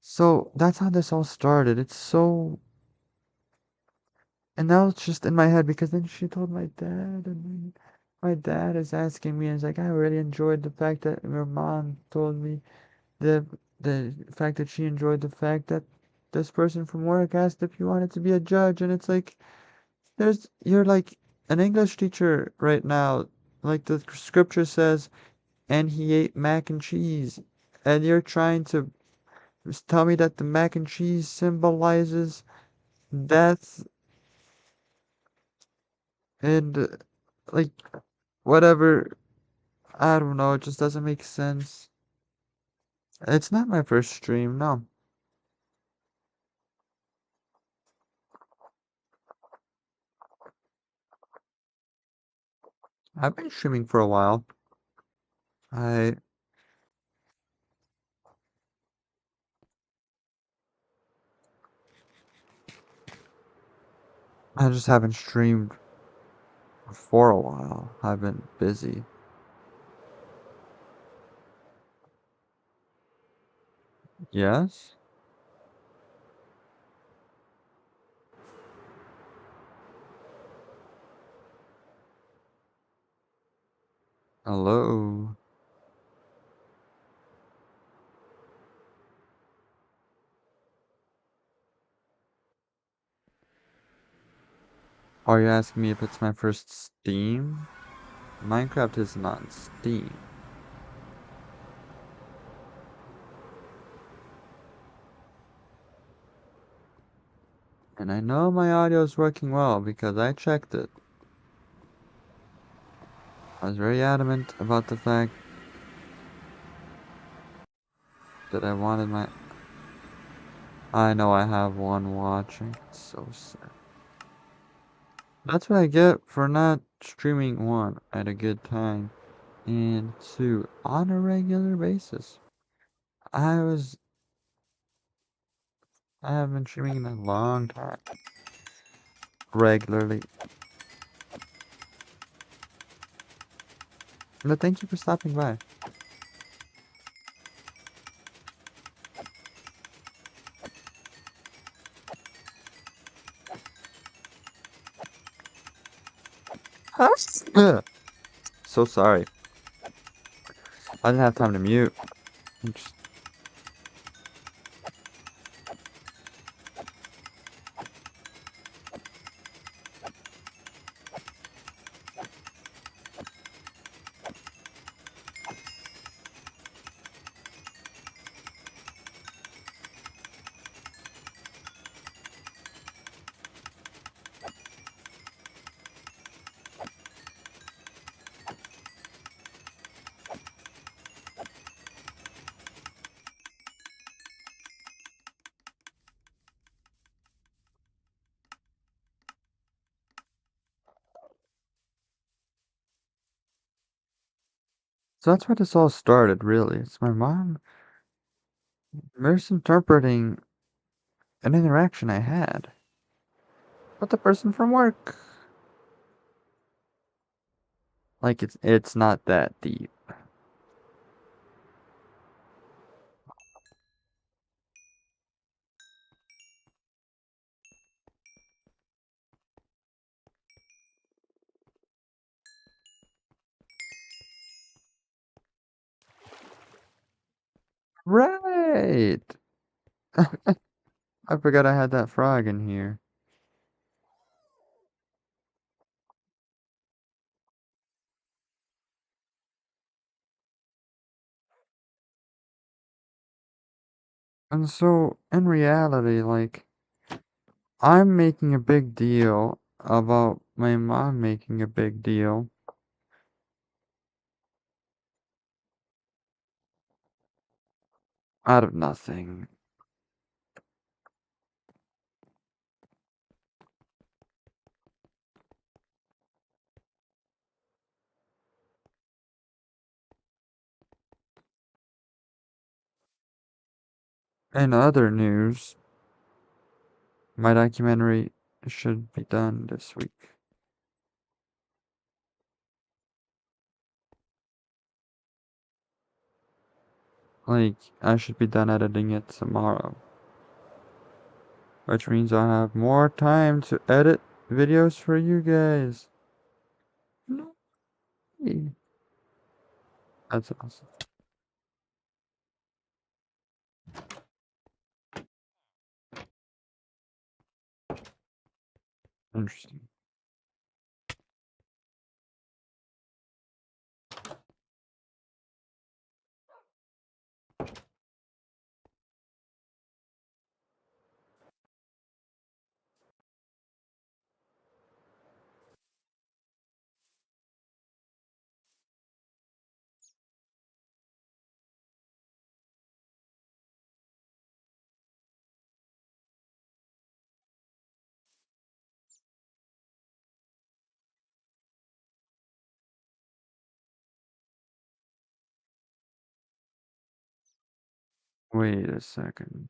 So, that's how this all started. It's so. And now it's just in my head because then she told my dad, and then my dad is asking me, and he's like, I really enjoyed the fact that your mom told me the the fact that she enjoyed the fact that this person from work asked if you wanted to be a judge, and it's like you're like an English teacher right now, like the scripture says, and he ate mac and cheese, and you're trying to tell me that the mac and cheese symbolizes death and like whatever. I don't know, it just doesn't make sense. It's not my first stream, no. I've been streaming for a while. I I just haven't streamed for a while. I've been busy. Yes? Hello? Are you asking me if it's my first Steam? Minecraft is not Steam. And I know my audio is working well because I checked it. I was very adamant about the fact that I wanted my... I know I have one watching. It's so sad. That's what I get for not streaming, one, at a good time, and two, on a regular basis. I was... I have been streaming in a long time. Regularly. But thank you for stopping by. Ugh. So sorry. I didn't have time to mute. Just, So that's where this all started, really. It's my mom misinterpreting an interaction I had with the person from work. Like it's not that deep. Right. I forgot I had that frog in here. And so, in reality, like, I'm making a big deal about my mom making a big deal out of nothing. In other news, my documentary should be done this week. Like, I should be done editing it tomorrow. Which means I'll have more time to edit videos for you guys. No way. That's awesome. Interesting. Wait a second.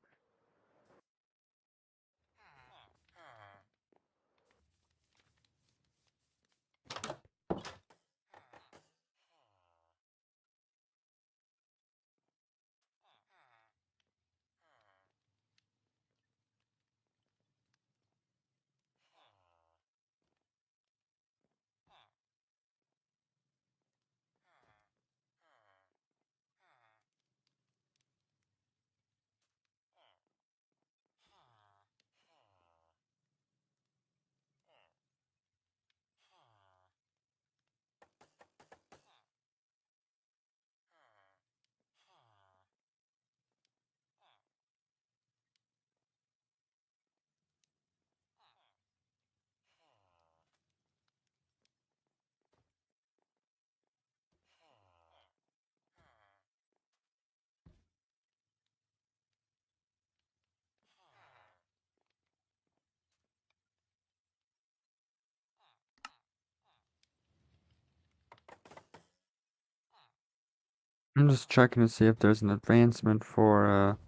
I'm just checking to see if there's an advancement for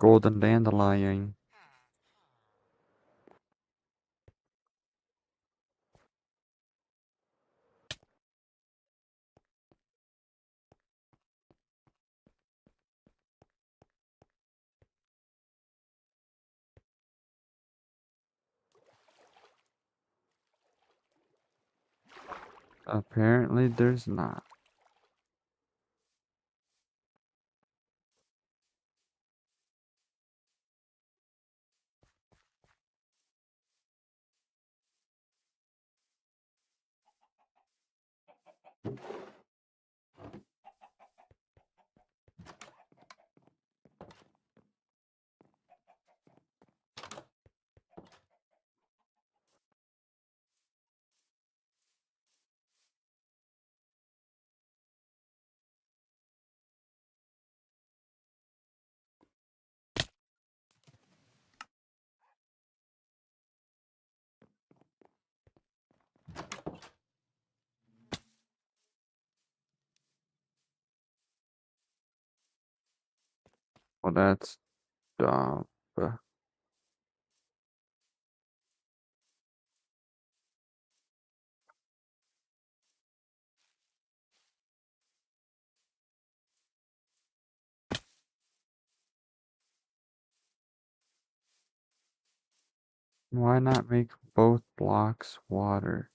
golden dandelion. Apparently there's not. Well, that's dumb. Why not make both blocks water?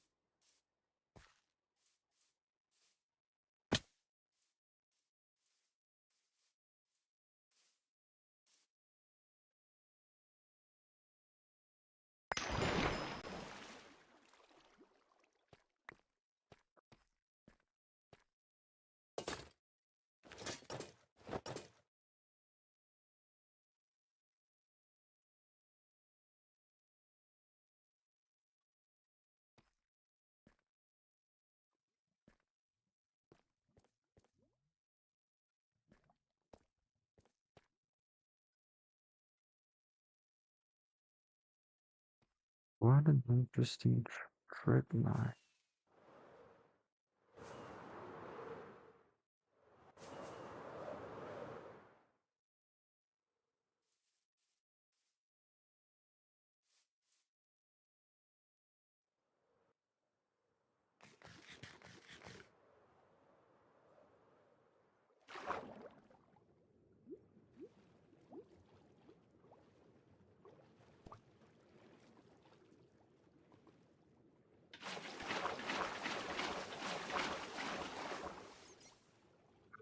What an interesting trick, my.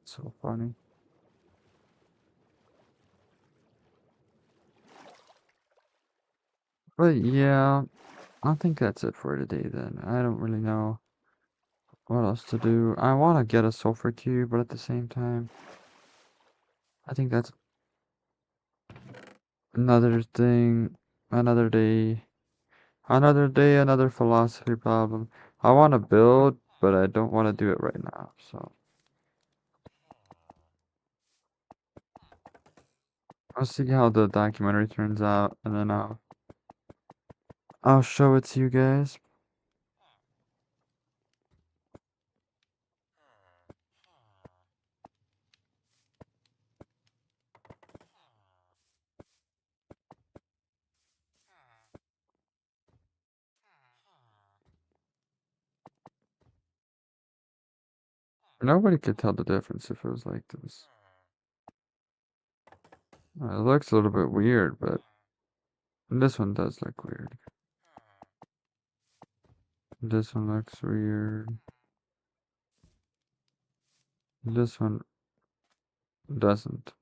So funny. But yeah, I think that's it for today then. I don't really know what else to do. I want to get a sulfur cube, but at the same time, I think that's another thing, another day, another day, another philosophy problem. I want to build, but I don't want to do it right now. So I'll see how the documentary turns out, and then I'll show it to you guys. Nobody could tell the difference if it was like this. It looks a little bit weird, but this one does look weird. This one looks weird. This one doesn't.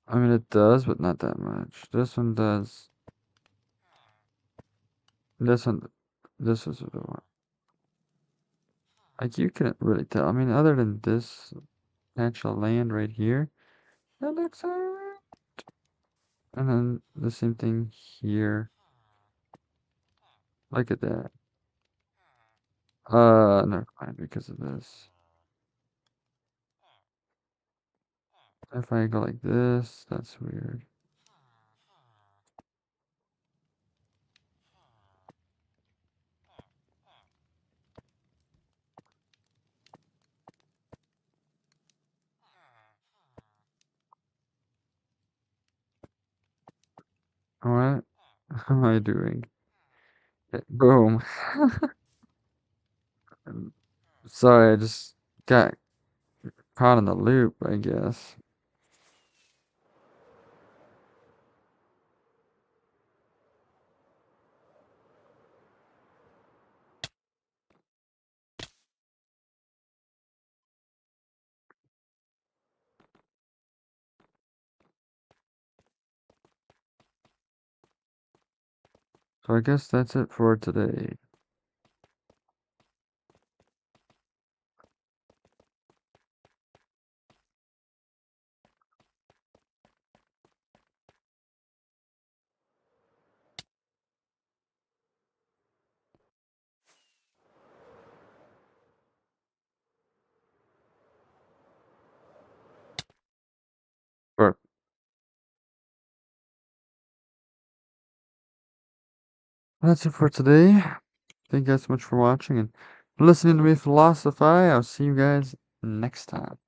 I mean, it does, but not that much. This one does. This one, this is the one. Like, you couldn't really tell. I mean, other than this natural land right here, that looks alright. And then the same thing here. Look at that. Never mind because of this. If I go like this, that's weird. What am I doing? Boom. Sorry, I just got caught in the loop, I guess. So I guess that's it for today. But that's it for today. Thank you guys so much for watching and listening to me philosophize. I'll see you guys next time.